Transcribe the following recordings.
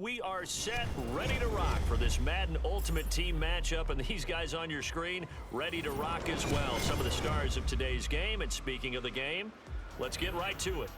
We are set, ready to rock for this Madden Ultimate Team matchup, and these guys on your screen ready to rock as well. Some of the stars of today's game, and speaking of the game, let's get right to it.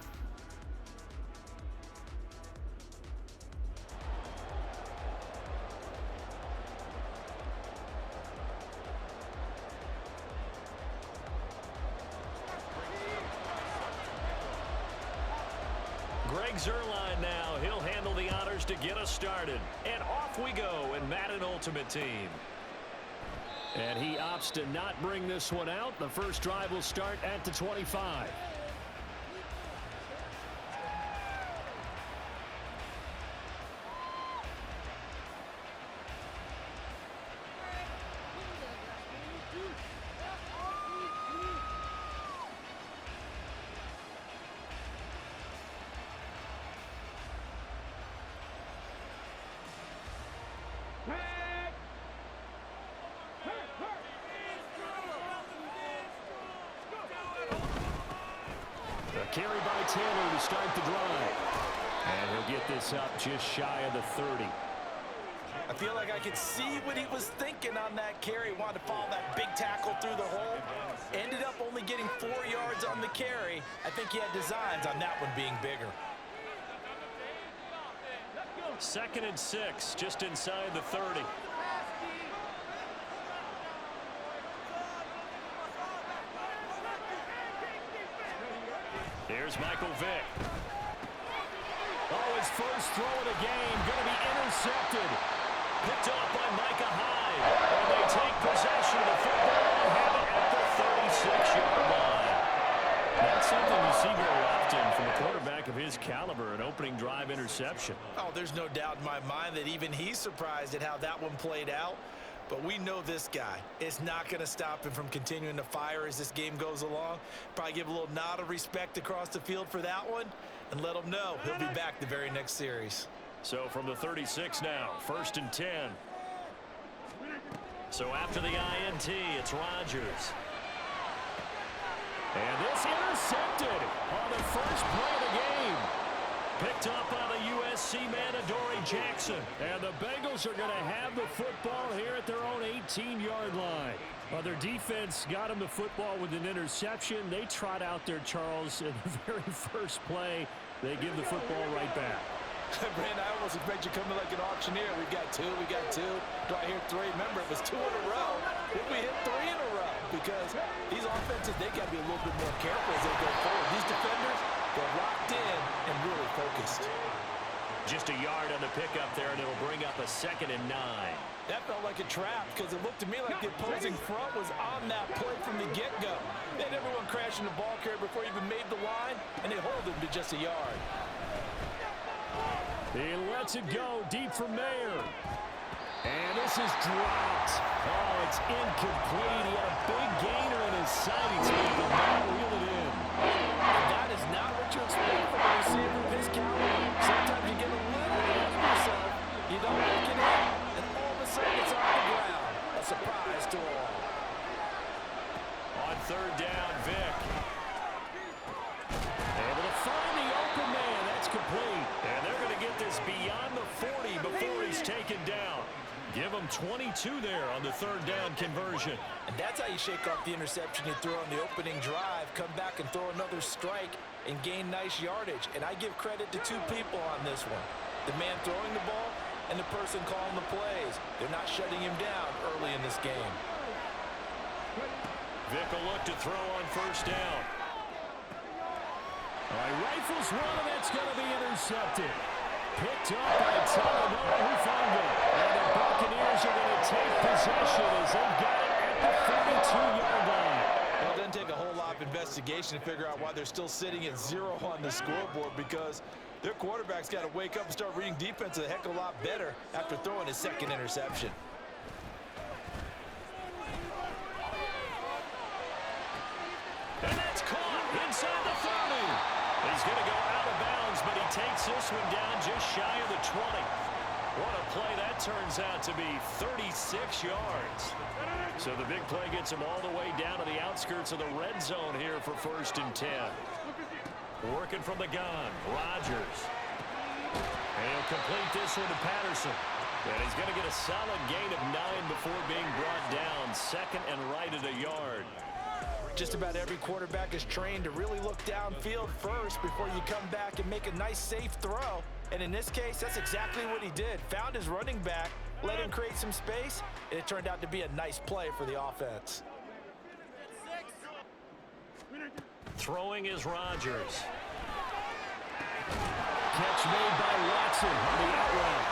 Greg Zuerlein now. He'll handle the honors to get us started. And off we go in Madden Ultimate Team. And he opts to not bring this one out. The first drive will start at the 25. Carry by Taylor to start the drive. And he'll get this up just shy of the 30. I feel like I could see what he was thinking on that carry. Wanted to follow that big tackle through the hole. Ended up only getting 4 yards on the carry. I think he had designs on that one being bigger. 2nd and 6, just inside the 30. Here's Michael Vick. Oh, his first throw of the game going to be intercepted. Picked up by Micah Hyde. And they take possession of the football and have it at the 36-yard line. That's something you see very often from a quarterback of his caliber, an opening drive interception. Oh, there's no doubt in my mind that even he's surprised at how that one played out. But we know this guy is not going to stop him from continuing to fire as this game goes along. Probably give a little nod of respect across the field for that one and let him know he'll be back the very next series. So from the 36 now, 1st and 10. So after the INT, it's Rodgers. And this intercepted on the first play of the game. Picked up by the USC man, Adoree Jackson. And the Bengals are going to have the football here at their own 18-yard line. Well, their defense got them the football with an interception. They trot out there, Charles, in the very first play. They give the football right back. Brand, I almost expect you coming like an auctioneer. We got two. Do I hear 3? Remember, it was 2 in a row. If we hit 3 in a row, because these offenses, they got to be a little bit more careful as they go forward. These defenders, they're locked in and really focused. Just a yard on the pickup there, and it'll bring up a 2nd and 9. That felt like a trap because it looked to me like the opposing front was on that play from the get-go. They had everyone crashing the ball carrier before he even made the line, and they hold him to just a yard. He lets it go deep for Mayer. And this is dropped. Oh, it's incomplete. He had a big gainer in his sight. He's able to not reel it in. And that is not what you expect from a receiver of his caliber. Sometimes you get a little ahead of yourself. You don't look it in, and all of a sudden it's on the ground. A surprise to all. On 3rd down, Vick. Able to find the open man. That's complete. And they're going to get this beyond the 40 before he's taken down. Give him 22 there on the 3rd down conversion. And that's how you shake off the interception you throw on the opening drive, come back and throw another strike and gain nice yardage. And I give credit to 2 people on this one. The man throwing the ball and the person calling the plays. They're not shutting him down early in this game. Vick will look to throw on 1st down. All right, rifles one, and that's going to be intercepted. Picked up by Talanoa Hufanga. And the Buccaneers are going to take possession as they've got it at the 42-yard line. Well, it doesn't take a whole lot of investigation to figure out why they're still sitting at 0 on the scoreboard, because their quarterback's got to wake up and start reading defense a heck of a lot better after throwing his 2nd interception. And that's caught inside the 30. He's going to go out of bounds, but he takes this one down just shy of the 20. What a play that turns out to be, 36 yards. So the big play gets him all the way down to the outskirts of the red zone here for 1st and 10. Working from the gun, Rodgers. And he'll complete this one to Patterson. And he's going to get a solid gain of 9 before being brought down. Second and right at a yard. Just about every quarterback is trained to really look downfield first before you come back and make a nice, safe throw. And in this case, that's exactly what he did. Found his running back, let him create some space, and it turned out to be a nice play for the offense. Throwing is Rodgers. Catch made by Watson on the out route.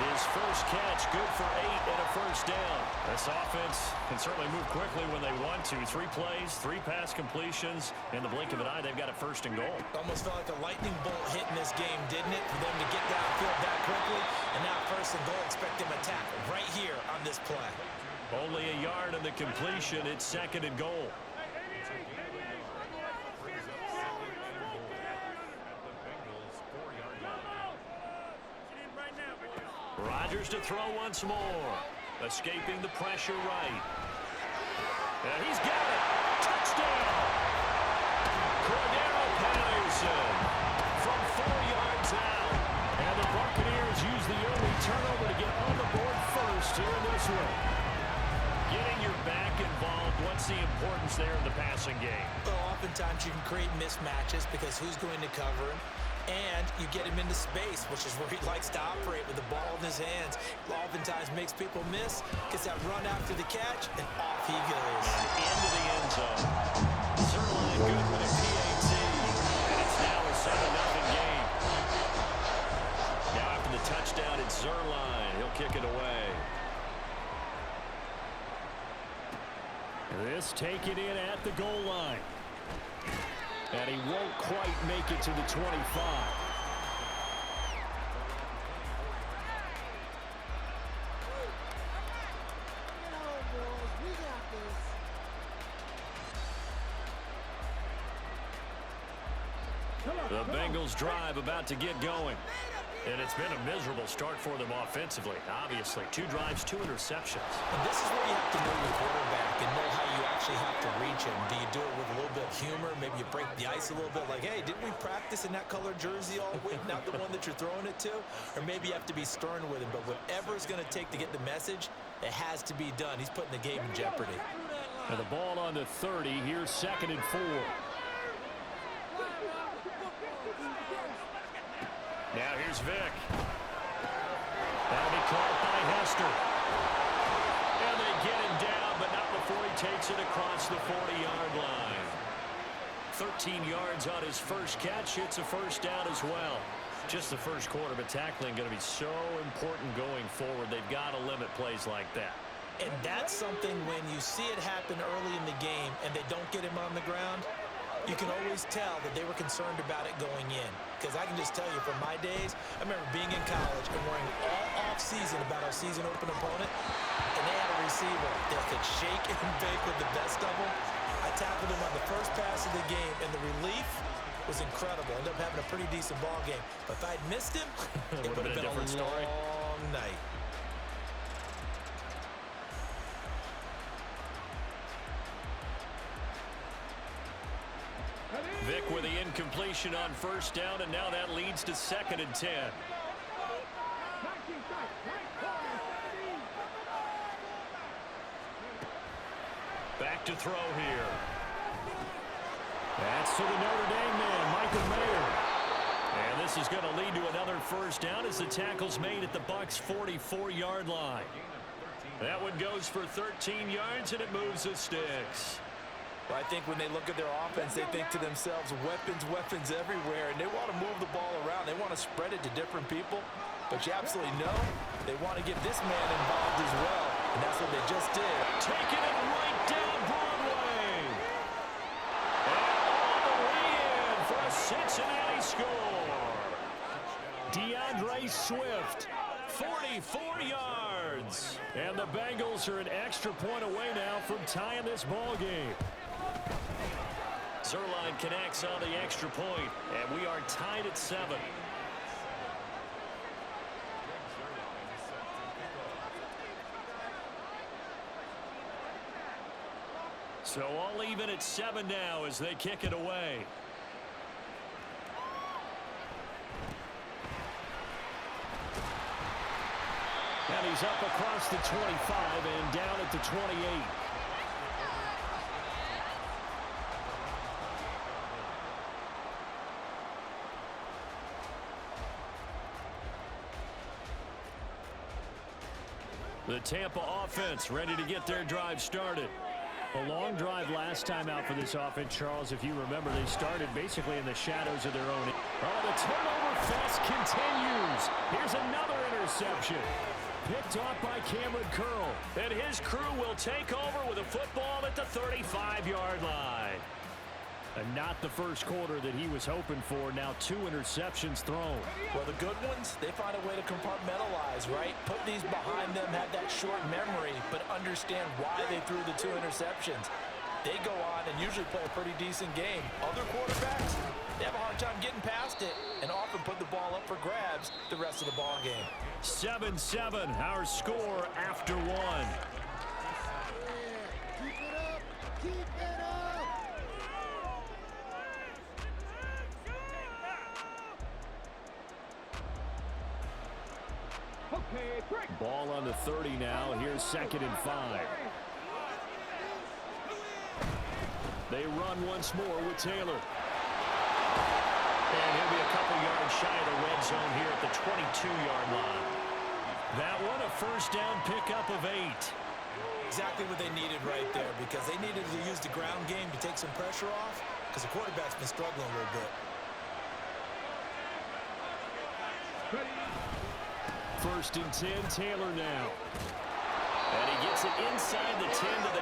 His first catch, good for 8 and a first down. This offense can certainly move quickly when they want to. 3 plays, 3 pass completions. In the blink of an eye, they've got a first and goal. Almost felt like a lightning bolt hit in this game, didn't it? For them to get downfield that quickly. And now first and goal, expect them to tackle right here on this play. Only a yard in the completion. It's second and goal. Rodgers to throw once more. Escaping the pressure right. And he's got it. Touchdown. Cordero Patterson from 4 yards out. And the Buccaneers use the early turnover to get on the board first here in this one. Getting your back involved, what's the importance there in the passing game? Well, oftentimes you can create mismatches because who's going to cover him? And you get him into space, which is where he likes to operate with the ball in his hands. Oftentimes makes people miss, gets that run after the catch, and off he goes. And into the end zone. Zerline good with a PAT. And it's now a 7-0 game. Now after the touchdown, it's Zerline. He'll kick it away. This taken in at the goal line. And he won't quite make it to the 25. The Bengals drive about to get going. And it's been a miserable start for them offensively. Obviously, 2 drives, 2 interceptions. And this is where you have to know the quarterback and know how you actually have to reach him. Do you do it with a little bit of humor? Maybe you break the ice a little bit like, hey, didn't we practice in that color jersey all week? Not the one that you're throwing it to? Or maybe you have to be stern with him. But whatever it's going to take to get the message, it has to be done. He's putting the game in jeopardy. And the ball on the 30. Here's second and 4. Now here's Vick. That'll be caught by Hester. And they get him down, but not before he takes it across the 40-yard line. 13 yards on his first catch. It's a first down as well. Just the first quarter, but tackling going to be so important going forward. They've got to limit plays like that. And that's something when you see it happen early in the game and they don't get him on the ground, you can always tell that they were concerned about it going in. Because I can just tell you from my days, I remember being in college and worrying all off-season about our season open opponent, and they had a receiver that could shake and bake with the best of them. I tackled him on the first pass of the game, and the relief was incredible. Ended up having a pretty decent ball game. But if I'd missed him, it would have been a different story. long night. Vick with the incompletion on first down, and now that leads to second and 10. Back to throw here. That's to the Notre Dame man, Michael Mayer. And this is going to lead to another first down as the tackle's made at the Bucs' 44-yard line. That one goes for 13 yards, and it moves the sticks. Well, I think when they look at their offense, they think to themselves, weapons everywhere, and they want to move the ball around. They want to spread it to different people, but you absolutely know they want to get this man involved as well, and that's what they just did. Taking it right down Broadway. And all the way in for a Cincinnati score. DeAndre Swift, 44 yards. And the Bengals are an extra point away now from tying this ball game. Zerline connects on the extra point, and we are tied at 7. So all even at 7 now as they kick it away. And he's up across the 25 and down at the 28. The Tampa offense ready to get their drive started. A long drive last time out for this offense, Charles. If you remember, they started basically in the shadows of their own. Oh, the turnover fest continues. Here's another interception. Picked off by Cameron Curl. And his crew will take over with a football at the 35-yard line. And not the first quarter that he was hoping for. Now 2 interceptions thrown. Well, the good ones, they find a way to compartmentalize, right? Put these behind them, have that short memory, but understand why they threw the 2 interceptions. They go on and usually play a pretty decent game. Other quarterbacks, they have a hard time getting past it and often put the ball up for grabs the rest of the ball game. 7-7, our score after 1. Keep it up! Keep it up! Ball on the 30 now. Here's 2nd and 5. They run once more with Taylor. And he'll be a couple yards shy of the red zone here at the 22-yard line. That one a first down pickup of 8. Exactly what they needed right there, because they needed to use the ground game to take some pressure off, because the quarterback's been struggling a little bit. First and 10, Taylor now. And he gets it inside the 10 to the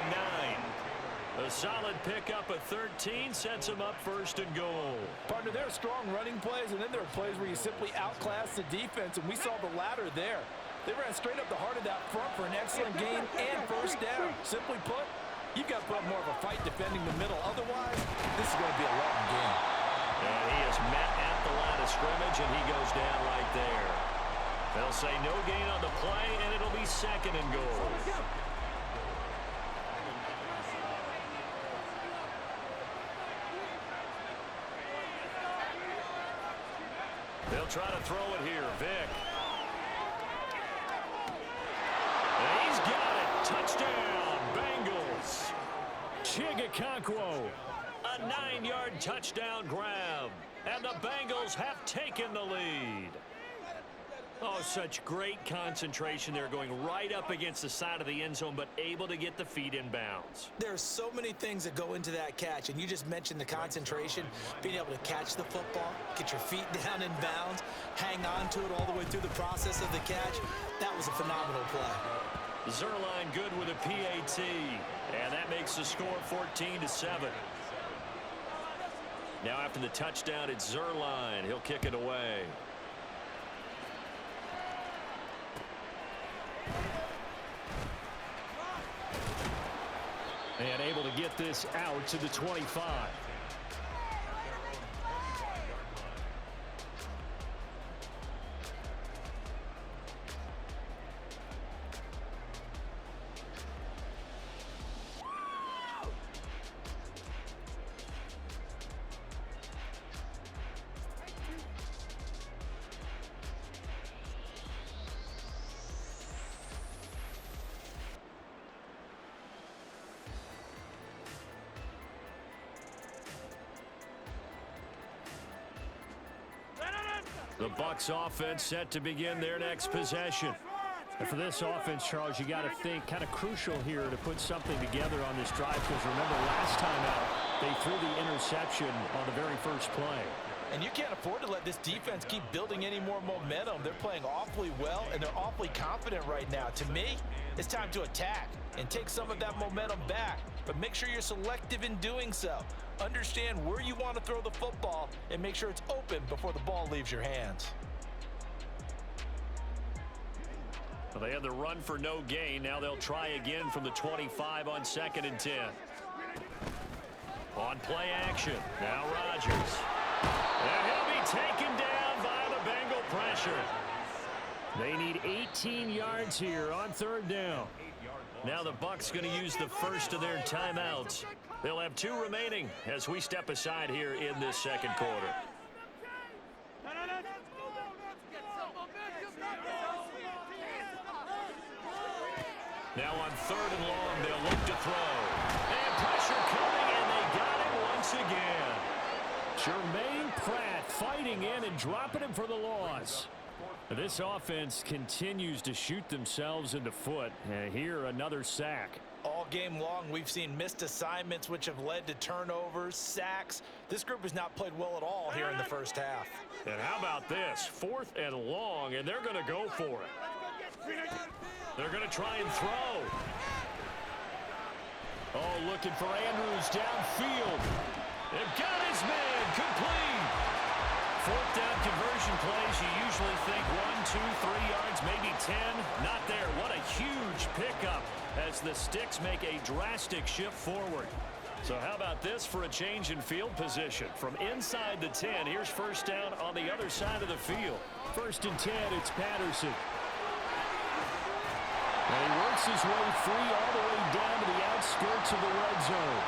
9. A solid pickup of 13 sets him up 1st and goal. Partner, there are strong running plays, and then there are plays where you simply outclass the defense, and we saw the latter there. They ran straight up the heart of that front for an excellent gain and first down. Simply put, you've got to put up more of a fight defending the middle. Otherwise, this is going to be a long game. And he is met at the line of scrimmage, and he goes down right there. They'll say no gain on the play, and it'll be 2nd and goal. They'll try to throw it here. Vick. And he's got it. Touchdown, Bengals. Chigakonkwo. A 9-yard touchdown grab. And the Bengals have taken the lead. Oh, such great concentration there, going right up against the side of the end zone, but able to get the feet in bounds. There are so many things that go into that catch, and you just mentioned the concentration, being able to catch the football, get your feet down in bounds, hang on to it all the way through the process of the catch. That was a phenomenal play. Zuerlein good with a PAT, and that makes the score 14-7. Now after the touchdown, it's Zuerlein. He'll kick it away. And able to get this out to the 25. The Bucs offense set to begin their next possession. And for this offense, Charles, you got to think kind of crucial here to put something together on this drive, because remember last time out they threw the interception on the very first play. And you can't afford to let this defense keep building any more momentum. They're playing awfully well, and they're awfully confident right now. To me, it's time to attack and take some of that momentum back. But make sure you're selective in doing so. Understand where you want to throw the football and make sure it's open before the ball leaves your hands. Well, they had the run for no gain. Now they'll try again from the 25 on 2nd and 10. On play action, now Rodgers. And he'll be taken down by the Bengal pressure. They need 18 yards here on 3rd down. Now the Bucs going to use the first of their timeouts. They'll have 2 remaining as we step aside here in this 2nd quarter. Now on 3rd and long, they'll look to throw. And pressure coming, and they got him once again. Jermaine Pratt fighting in and dropping him for the loss. This offense continues to shoot themselves in the foot. Here, another sack. All game long, we've seen missed assignments, which have led to turnovers, sacks. This group has not played well at all here in the first half. And how about this? 4th and long, and they're going to go for it. They're going to try and throw. Oh, looking for Andrews downfield. They've got his man complete. 4th down conversion plays, you usually think 1, 2, 3 yards, maybe 10. Not there. What a huge pickup as the Sticks make a drastic shift forward. So how about this for a change in field position? From inside the 10, here's 1st down on the other side of the field. 1st and 10, it's Patterson. And he works his way free all the way down to the outskirts of the red zone.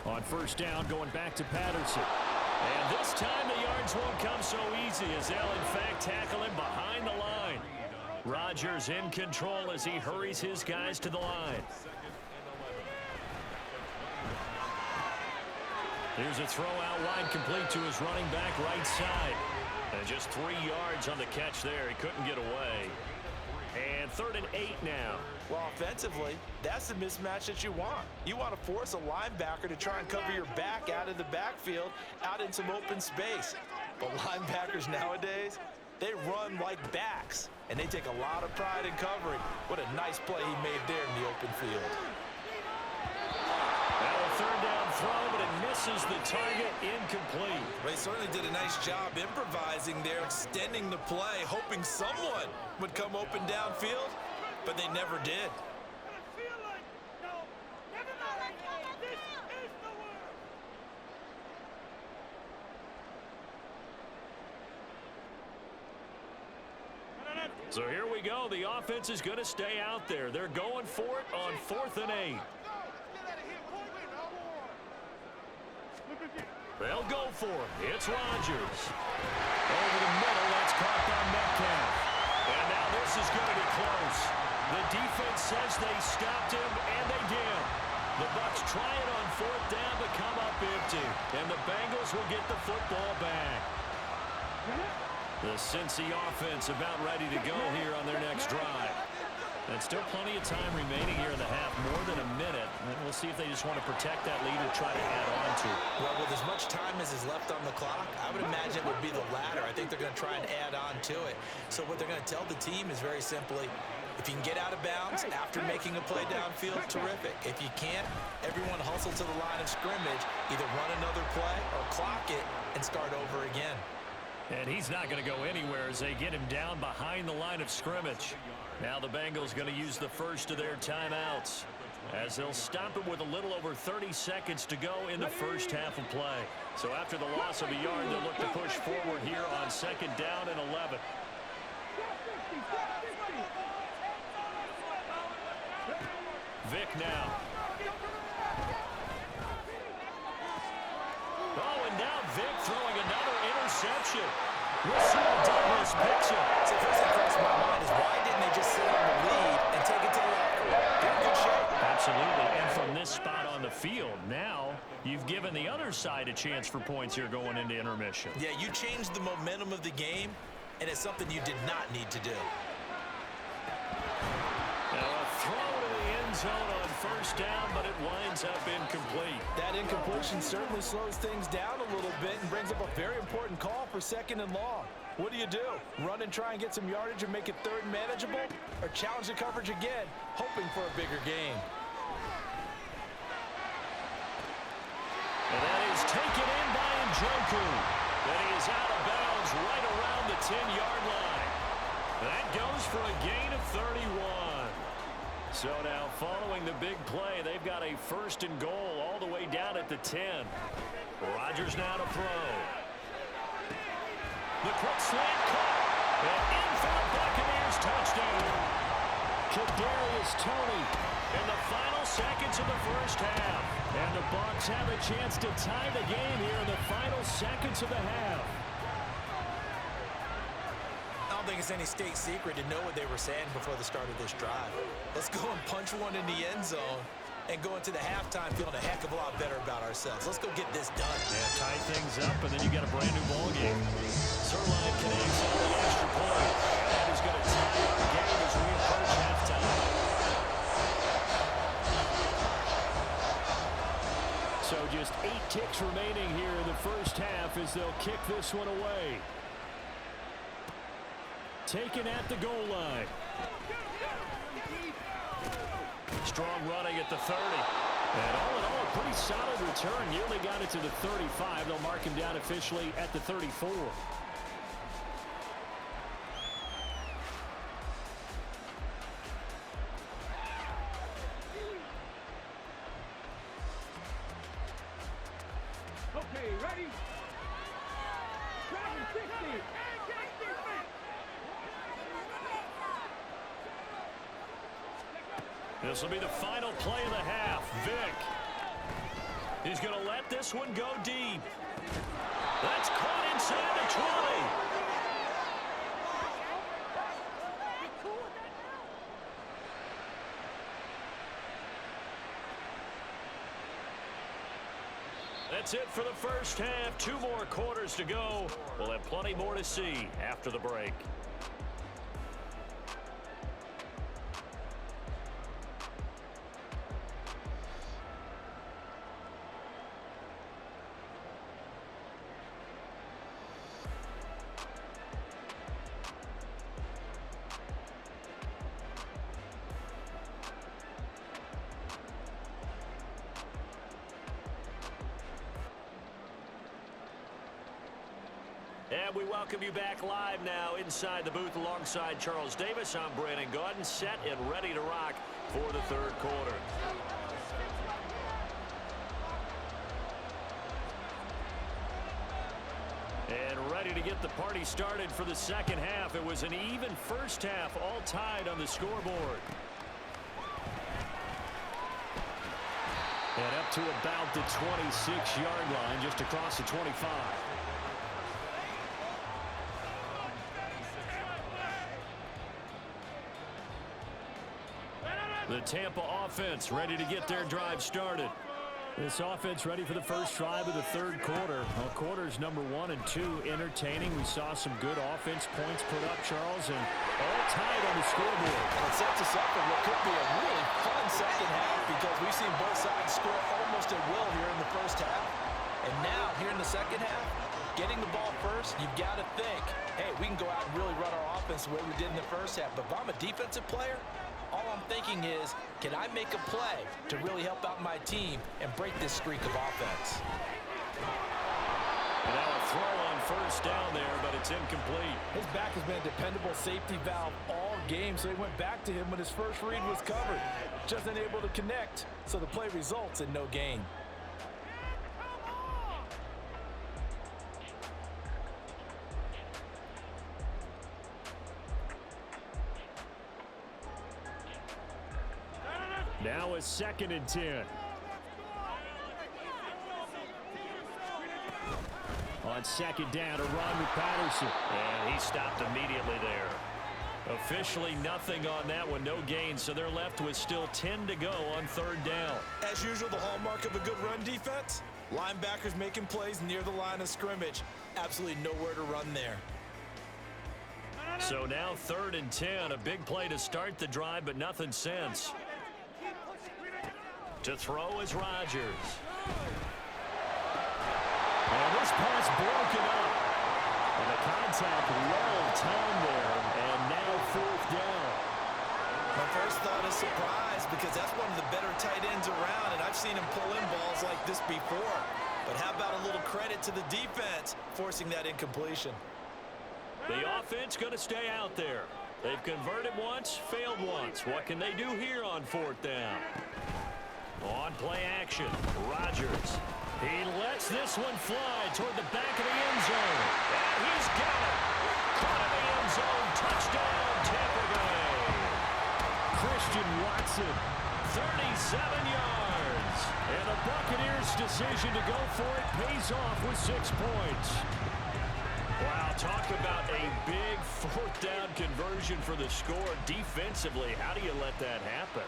On 1st down, going back to Patterson. And this time the yards won't come so easy as they'll in fact tackle him behind the line. Rodgers in control as he hurries his guys to the line. Here's a throw out wide, complete to his running back right side. And just 3 yards on the catch there. He couldn't get away. And 3rd and 8 now. Well, offensively, that's the mismatch that you want. You want to force a linebacker to try and cover your back out of the backfield, out in some open space. But linebackers nowadays, they run like backs, and they take a lot of pride in covering. What a nice play he made there in the open field. Now a 3rd down throw, but it misses the target, incomplete. They certainly did a nice job improvising there, extending the play, hoping someone would come open downfield, but they never did. So here we go. The offense is going to stay out there. They're going for it on 4th and 8. They'll go for it. It's Rodgers. Over the middle, that's caught by Metcalf. And now this is going to be close. The defense says they stopped him, and they did. The Bucs try it on 4th down to come up empty. And the Bengals will get the football back. The Cincy offense about ready to go here on their next drive. And still plenty of time remaining here in the half, more than a minute. And we'll see if they just want to protect that lead or try to add on to it. Well, with as much time as is left on the clock, I would imagine it would be the latter. I think they're going to try and add on to it. So what they're going to tell the team is very simply, if you can get out of bounds after making a play downfield, terrific. If you can't, everyone hustle to the line of scrimmage, either run another play or clock it and start over again. And he's not going to go anywhere as they get him down behind the line of scrimmage. Now the Bengals going to use the first of their timeouts as they'll stop him with a little over 30 seconds to go in the first half of play. So after the loss of a yard, they'll look to push forward here on 2nd down and 11. Vick now. Oh, and now Vick throwing another interception. Rasul Douglas picks it. So first thing crossed my mind is why didn't they just sit on the lead and take it to the locker room? They're in good shape. Absolutely. And from this spot on the field, now you've given the other side a chance for points here going into intermission. Yeah, you changed the momentum of the game, and it's something you did not need to do. Now a throw to the end zone on 1st down, but it winds up incomplete. That incompletion certainly slows things down a little bit and brings up a very important call for 2nd and long. What do? Run and try and get some yardage and make it 3rd and manageable? Or challenge the coverage again, hoping for a bigger gain? And that is taken in by Njoku. And he is out of bounds right around the 10-yard line. That goes for a gain of 31. So now following the big play, they've got a 1st and goal all the way down at the 10. Rodgers now to throw. The quick slant caught. And in for the Buccaneers touchdown. Kadarius Toney in the final seconds of the first half. And the Bucs have a chance to tie the game here in the final seconds of the half. I don't think it's any state secret to know what they were saying before the start of this drive. Let's go and punch one in the end zone and go into the halftime feeling a heck of a lot better about ourselves. Let's go get this done. Yeah, tie things up, and then you got a brand new ball game. Zuerlein connects on the extra point. And that is going to tie our game as we approach halftime. So just 8 ticks remaining here in the first half as they'll kick this one away. Taken at the goal line. Strong running at the 30. And all in all, a pretty solid return. Nearly got it to the 35. They'll mark him down officially at the 34. Okay, ready? 760. This will be the final play of the half. Vick. He's going to let this one go deep. That's caught inside the 20. That's it for the first half. 2 more quarters to go. We'll have plenty more to see after the break. And we welcome you back live now inside the booth alongside Charles Davis. I'm Brandon Gaudin, set and ready to rock for the third quarter. And ready to get the party started for the second half. It was an even first half, all tied on the scoreboard. And up to about the 26-yard line, just across the 25. The Tampa offense ready to get their drive started. This offense ready for the first drive of the third quarter. Well, quarters number 1 and 2 entertaining. We saw some good offense points put up, Charles, and all tied on the scoreboard. It sets us up for what could be a really fun second half because we've seen both sides score almost at will here in the first half. And now, here in the second half, getting the ball first, you've got to think, hey, we can go out and really run our offense the way we did in the first half. But if I'm a defensive player, all I'm thinking is, can I make a play to really help out my team and break this streak of offense? And now a throw on first down there, but it's incomplete. His back has been a dependable safety valve all game, so he went back to him when his first read was covered. Just unable to connect, so the play results in no gain. Now a 2nd and 10. On second down, a run with Patterson. And he stopped immediately there. Officially nothing on that one, no gain, so they're left with still 10 to go on third down. As usual, the hallmark of a good run defense, linebackers making plays near the line of scrimmage. Absolutely nowhere to run there. So now 3rd and 10, a big play to start the drive, but nothing since. To throw is Rodgers. And this pass broken up. And the contact well timed there. And now 4th down. My first thought is surprise because that's one of the better tight ends around, and I've seen him pull in balls like this before. But how about a little credit to the defense forcing that incompletion? The offense going to stay out there. They've converted once, failed once. What can they do here on 4th down? On play action, Rodgers. He lets this one fly toward the back of the end zone. And he's got it. Caught in the end zone. Touchdown, Tampa Bay. Christian Watson. 37 yards. And the Buccaneers' decision to go for it pays off with 6 points. Wow, talk about a big fourth down conversion for the score. Defensively, how do you let that happen?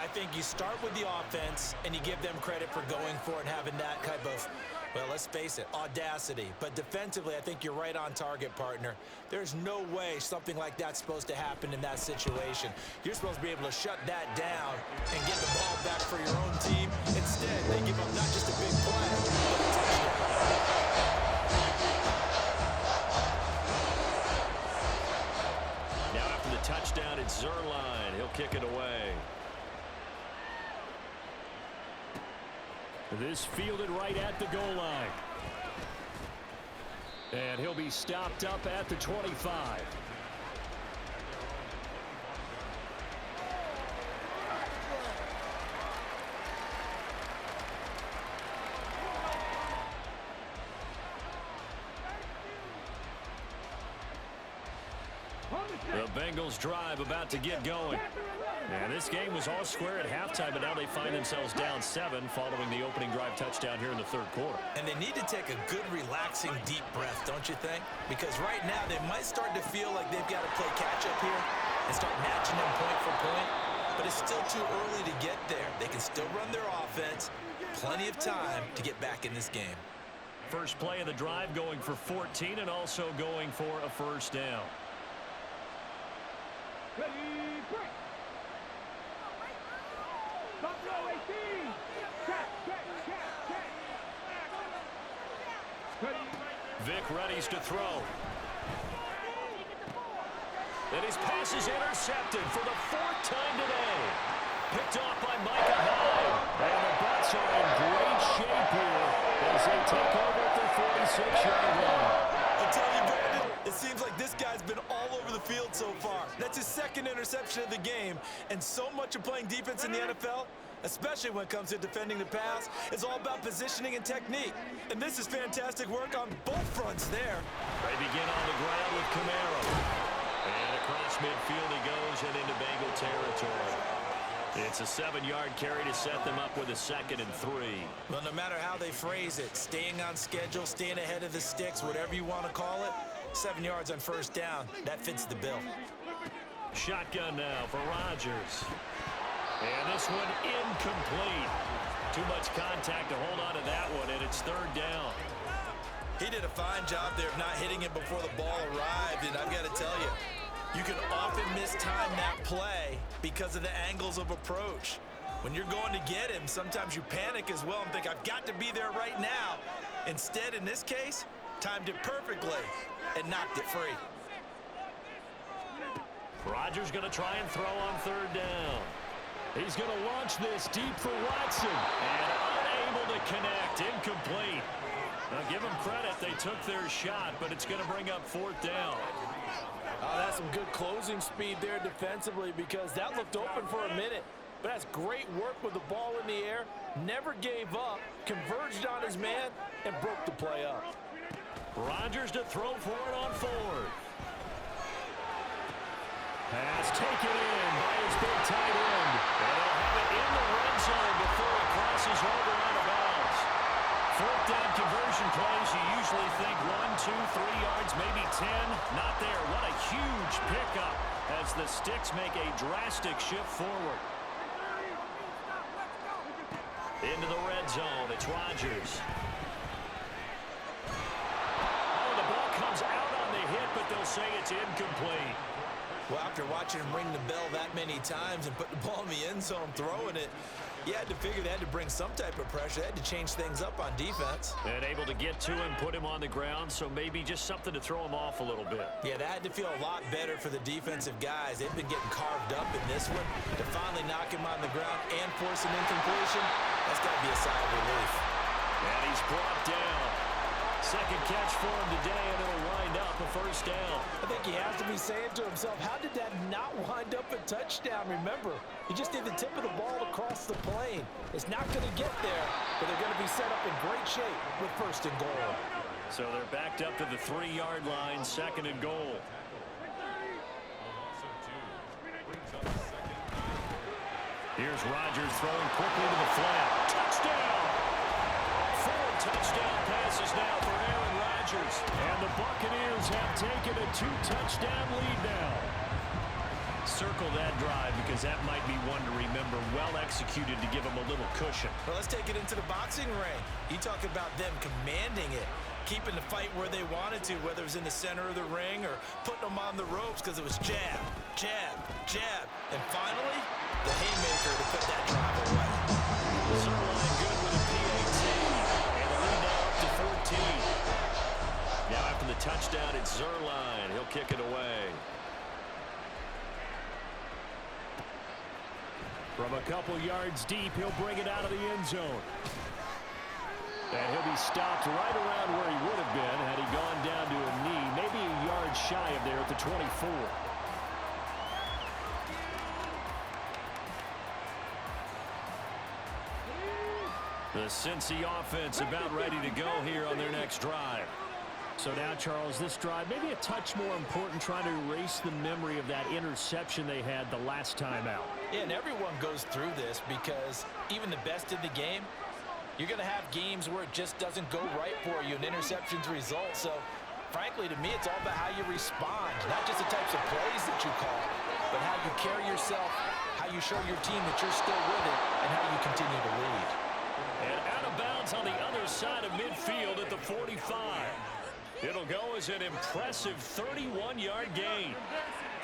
I think you start with the offense and you give them credit for going for it and having that type of, well, let's face it, audacity. But defensively, I think you're right on target, partner. There's no way something like that's supposed to happen in that situation. You're supposed to be able to shut that down and get the ball back for your own team. Instead, they give up not just a big play, but a touchdown. Now after the touchdown, it's Zuerlein. He'll kick it away. This fielded right at the goal line. And he'll be stopped up at the 25. The Bengals drive about to get going. And this game was all square at halftime, but now they find themselves down 7 following the opening drive touchdown here in the third quarter. And they need to take a good, relaxing, deep breath, don't you think? Because right now they might start to feel like they've got to play catch-up here and start matching them point for point. But it's still too early to get there. They can still run their offense. Plenty of time to get back in this game. First play of the drive going for 14 and also going for a first down. Vic readies to throw. And his pass is intercepted for the 4th time today. Picked off by Micah Hyde. And the Bucs are in great shape here as they take over at the 46-yard line. I'll tell you, Brandon, it seems like this guy's been all over the field so far. That's his 2nd interception of the game. And so much of playing defense in the NFL, especially when it comes to defending the pass, is all about positioning and technique. And this is fantastic work on both fronts there. They begin on the ground with Camaro. And across midfield he goes and into Bengal territory. It's a 7-yard carry to set them up with a 2nd and 3. Well, no matter how they phrase it, staying on schedule, staying ahead of the sticks, whatever you want to call it, 7 yards on first down, that fits the bill. Shotgun now for Rodgers. And this one incomplete. Too much contact to hold on to that one, and it's 3rd down. He did a fine job there of not hitting it before the ball arrived, and I've got to tell you, you can often mistime that play because of the angles of approach. When you're going to get him, sometimes you panic as well and think, I've got to be there right now. Instead, in this case, timed it perfectly and knocked it free. Rodgers going to try and throw on 3rd down. He's going to launch this deep for Watson. And unable to connect. Incomplete. Now, give them credit. They took their shot, but it's going to bring up 4th down. Oh, that's some good closing speed there defensively because that looked open for a minute. But that's great work with the ball in the air. Never gave up. Converged on his man and broke the play up. Rodgers to throw for it on 4th. Pass taken in by his big tight end. And they'll have it in the red zone before it crosses over out of bounds. 4th down conversion plays, you usually think 1, 2, 3 yards, maybe 10. Not there. What a huge pickup as the Sticks make a drastic shift forward. Into the red zone. It's Rodgers. Oh, the ball comes out on the hit, but they'll say it's incomplete. Well, after watching him ring the bell that many times and put the ball in the end zone throwing it, you had to figure they had to bring some type of pressure. They had to change things up on defense. And able to get to him, put him on the ground, so maybe just something to throw him off a little bit. Yeah, that had to feel a lot better for the defensive guys. They've been getting carved up in this one. To finally knock him on the ground and force an incompletion, that's got to be a sigh of relief. And he's brought down. 2nd catch for him today, and it'll wind up a first down. I think he has to be saying to himself, how did that not wind up a touchdown? Remember, he just did the tip of the ball across the plane. It's not going to get there, but they're going to be set up in great shape with 1st and goal. So they're backed up to the 3-yard line, 2nd and goal. Here's Rodgers throwing quickly to the flat. Touchdown! 4 touchdown passes now for Aaron Rodgers. And the Buccaneers have taken a 2-touchdown lead now. Circle that drive because that might be one to remember. Well executed to give them a little cushion. Well, let's take it into the boxing ring. You talk about them commanding it, keeping the fight where they wanted to, whether it was in the center of the ring or putting them on the ropes because it was jab, jab, jab. And finally, the haymaker to put that drive away. Zerline good with a PAT. And the lead now up to 14. Now after the touchdown, it's Zerline. He'll kick it away. From a couple yards deep, he'll bring it out of the end zone. And he'll be stopped right around where he would have been had he gone down to a knee, maybe a yard shy of there at the 24. The Cincy offense about ready to go here on their next drive. So now, Charles, this drive maybe a touch more important, trying to erase the memory of that interception they had the last time out. Yeah, and everyone goes through this because even the best in the game, you're going to have games where it just doesn't go right for you and interceptions result. So, frankly, to me, it's all about how you respond, not just the types of plays that you call, but how you carry yourself, how you show your team that you're still with it, and how you continue to lead. And out of bounds on the other side of midfield at the 45. It'll go as an impressive 31-yard gain.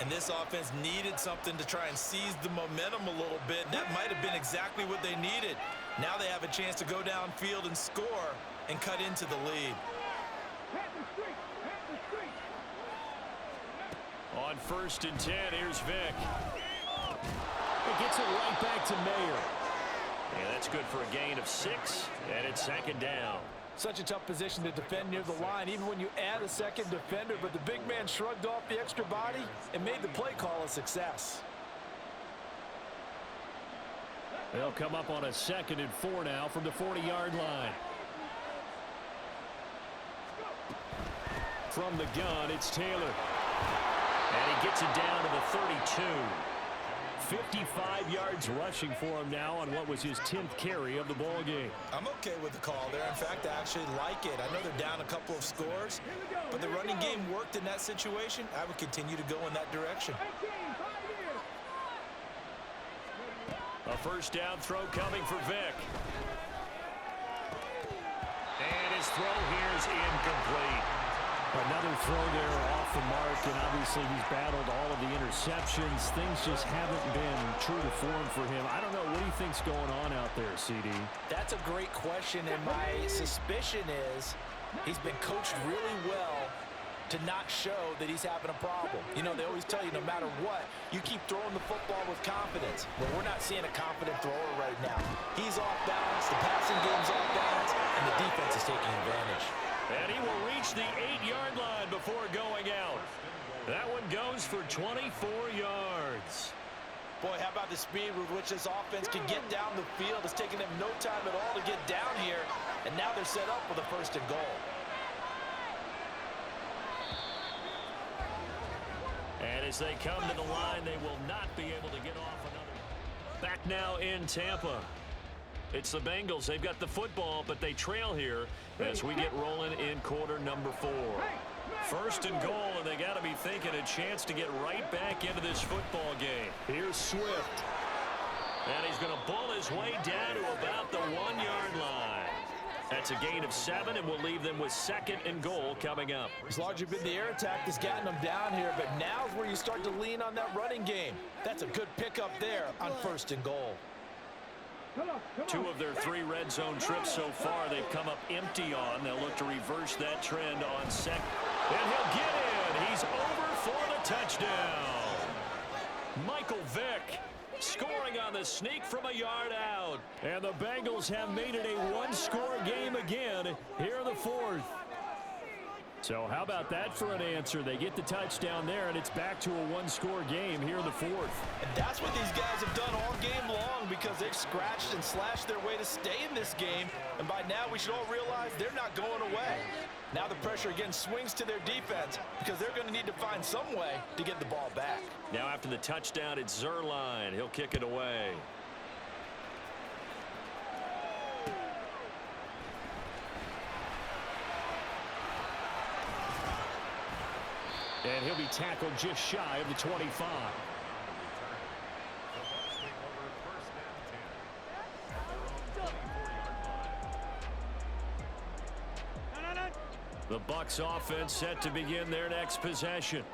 And this offense needed something to try and seize the momentum a little bit. That might have been exactly what they needed. Now they have a chance to go downfield and score and cut into the lead. On 1st and 10, here's Vick. He gets it right back to Mayer. And that's good for a gain of 6, and it's 2nd down. Such a tough position to defend near the line, even when you add a second defender, but the big man shrugged off the extra body and made the play call a success. They'll come up on a 2nd and 4 now from the 40-yard line. From the gun, it's Taylor. And he gets it down to the 32. 55 yards rushing for him now on what was his 10th carry of the ball game. I'm okay with the call there. In fact, I actually like it. I know they're down a couple of scores, but the running game worked in that situation. I would continue to go in that direction. A 1st down throw coming for Vick. And his throw here is incomplete. Another throw there off the mark, and obviously he's battled all of the interceptions. Things just haven't been true to form for him. I don't know. What do you think's going on out there, CD? That's a great question, and my suspicion is he's been coached really well to not show that he's having a problem. You know, they always tell you no matter what, you keep throwing the football with confidence. But we're not seeing a confident thrower right now. He's off balance, the passing game's off balance, and the defense is taking advantage. And he will reach the 8-yard line before going out. That one goes for 24 yards. Boy, how about the speed with which this offense can get down the field? It's taking them no time at all to get down here, and now they're set up with a 1st and goal. And as they come to the line, they will not be able to get off another. Back now in Tampa. It's the Bengals. They've got the football, but they trail here as we get rolling in quarter number 4. 1st and goal, and they got to be thinking a chance to get right back into this football game. Here's Swift. And he's going to bull his way down to about the 1-yard line. That's a gain of 7, and we'll leave them with 2nd and goal coming up. It's largely been the air attack that's gotten them down here, but now's where you start to lean on that running game. That's a good pickup there on 1st and goal. 2 of their 3 red zone trips so far they've come up empty on. They'll look to reverse that trend on 2nd. And he'll get in. He's over for the touchdown. Michael Vick scoring on the sneak from a yard out. And the Bengals have made it a 1-score game again here in the 4th. So how about that for an answer? They get the touchdown there, and it's back to a 1-score game here in the 4th. And that's what these guys have done all game long because they've scratched and slashed their way to stay in this game. And by now, we should all realize they're not going away. Now the pressure again swings to their defense because they're going to need to find some way to get the ball back. Now after the touchdown, it's Zerline. He'll kick it away. And he'll be tackled just shy of the 25. The Bucs offense set to begin their next possession.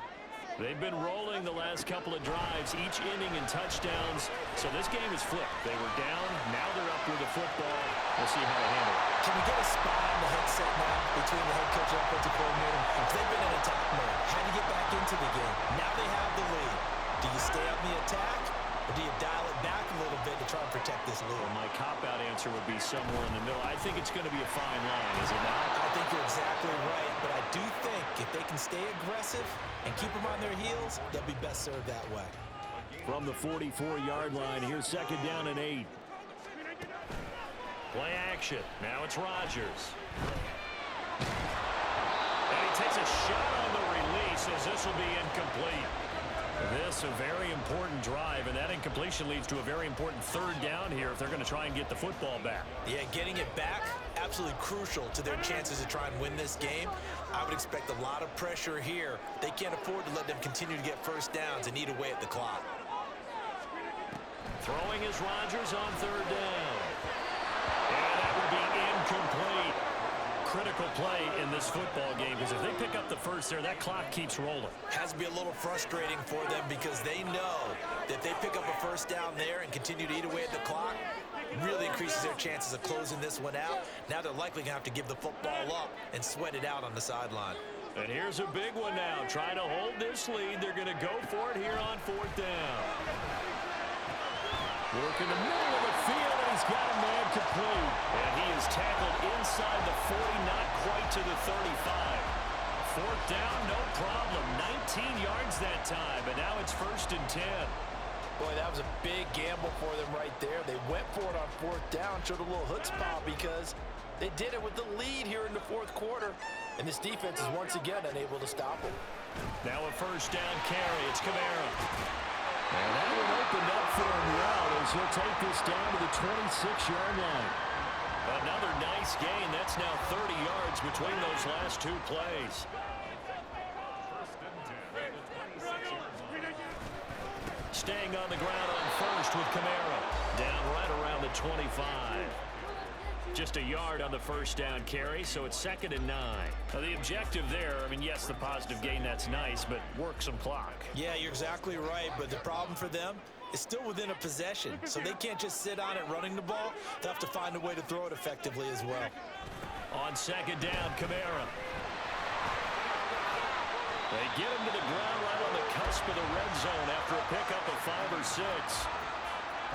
They've been rolling the last couple of drives, each inning in touchdowns. So this game is flipped. They were down. Now they're up with the football. We'll see how they handle it. Can we get a spot on the headset now between the head coach and offensive coordinator? They've been in attack mode. Had to get back into the game. Now they have the lead. Do you stay on the attack, or do you dial it back a little bit to try and protect this lead? Well, my cop-out answer would be somewhere in the middle. I think it's going to be a fine line, is it not? I think you're exactly right, but I do think if they can stay aggressive and keep them on their heels, they'll be best served that way. From the 44-yard line, here's 2nd down and 8. Play action. Now it's Rodgers. And he takes a shot on the release as this will be incomplete. This a very important drive, and that incompletion leads to a very important 3rd down here if they're going to try and get the football back. Yeah, getting it back, absolutely crucial to their chances to try and win this game. I would expect a lot of pressure here. They can't afford to let them continue to get first downs and eat away at the clock. Throwing is Rodgers on 3rd down. And that will be incomplete. Critical play in this football game, because if they pick up the first there, that clock keeps rolling. Has to be a little frustrating for them because they know that if they pick up a first down there and continue to eat away at the clock, really increases their chances of closing this one out. Now they're likely going to have to give the football up and sweat it out on the sideline. And here's a big one now. Trying to hold this lead. They're going to go for it here on 4th down. Work in the middle of the field, and he's got a man complete. And he is tackled inside the 40, not quite to the 35. 4th down, no problem. 19 yards that time, but now it's 1st and 10. Boy, that was a big gamble for them right there. They went for it on 4th down, showed a little chutzpah because they did it with the lead here in the 4th quarter. And this defense is once again unable to stop them. Now a 1st down carry. It's Kamara. And that one opened up for him well as he'll take this down to the 26-yard line. Another nice gain. That's now 30 yards between those last 2 plays. Staying on the ground on 1st with Kamara. Down right around the 25. Just a yard on the 1st down carry, so it's 2nd and 9. Now the objective there, I mean, yes, the positive gain, that's nice, but work some clock. Yeah, you're exactly right, but the problem for them is still within a possession, so they can't just sit on it running the ball. They'll have to find a way to throw it effectively as well. On 2nd down, Kamara. They get him to the ground right on the cusp of the red zone after a pickup of 5 or 6.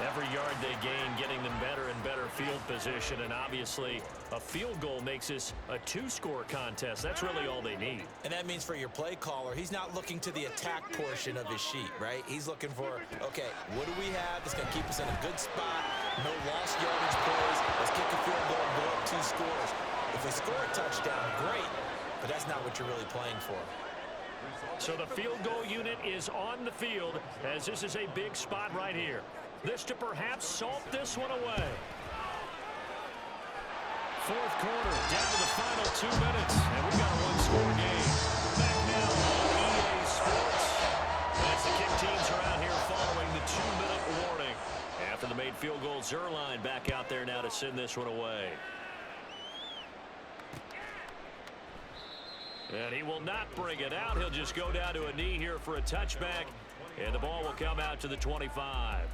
Every yard they gain, getting them better and better field position, and obviously a field goal makes this a 2-score contest. That's really all they need. And that means for your play caller, he's not looking to the attack portion of his sheet, right? He's looking for, okay, what do we have that's going to keep us in a good spot? No lost yardage plays. Let's kick a field goal and go up 2 scores. If we score a touchdown, great, but that's not what you're really playing for. So the field goal unit is on the field as this is a big spot right here. This to perhaps salt this one away. 4th quarter, down to the final 2 minutes, and we've got a 1-score game. Back now on EA Sports. As the kick teams are out here following the 2-minute warning. After the made field goal, Zuerlein back out there now to send this one away. And he will not bring it out. He'll just go down to a knee here for a touchback, and the ball will come out to the 25.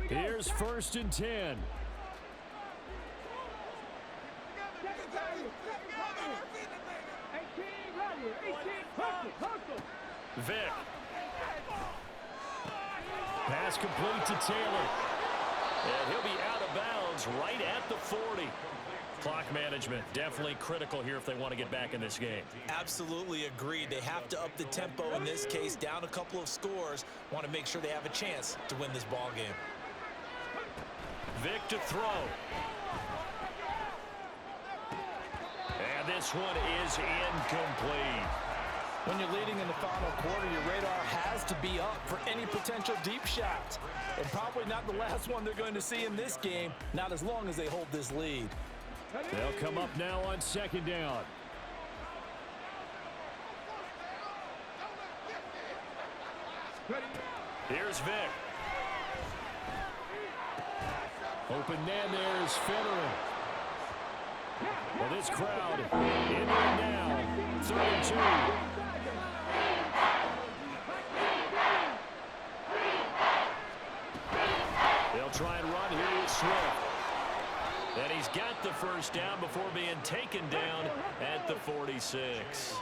Here's 1st and 10. Vic. Pass complete to Taylor. And he'll be out of bounds right at the 40. Clock management definitely critical here if they want to get back in this game. Absolutely agreed. They have to up the tempo in this case, down a couple of scores. Want to make sure they have a chance to win this ball game. Vic to throw. And this this one is incomplete. When you're leading in the final quarter, your radar has to be up for any potential deep shots. And probably not the last one they're going to see in this game, not as long as they hold this lead. They'll come up now on second down. Here's Vick. Open man there is Federer. Well, this crowd in there now. 32. They'll try and run here with Swift. And he's got the first down before being taken down at the 46.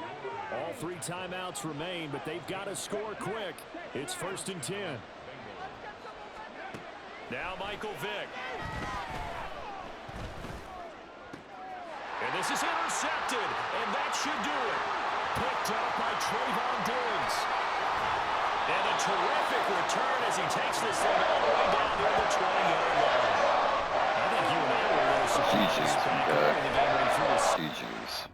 All 3 timeouts remain, but they've got to score quick. It's 1st and 10. Now Michael Vick. And this is intercepted, and that should do it. Picked up by Trayvon Diggs. And a terrific return as he takes this thing all the way down to the 20-yard line. I think you and I were a little surprised back in the game when he threw his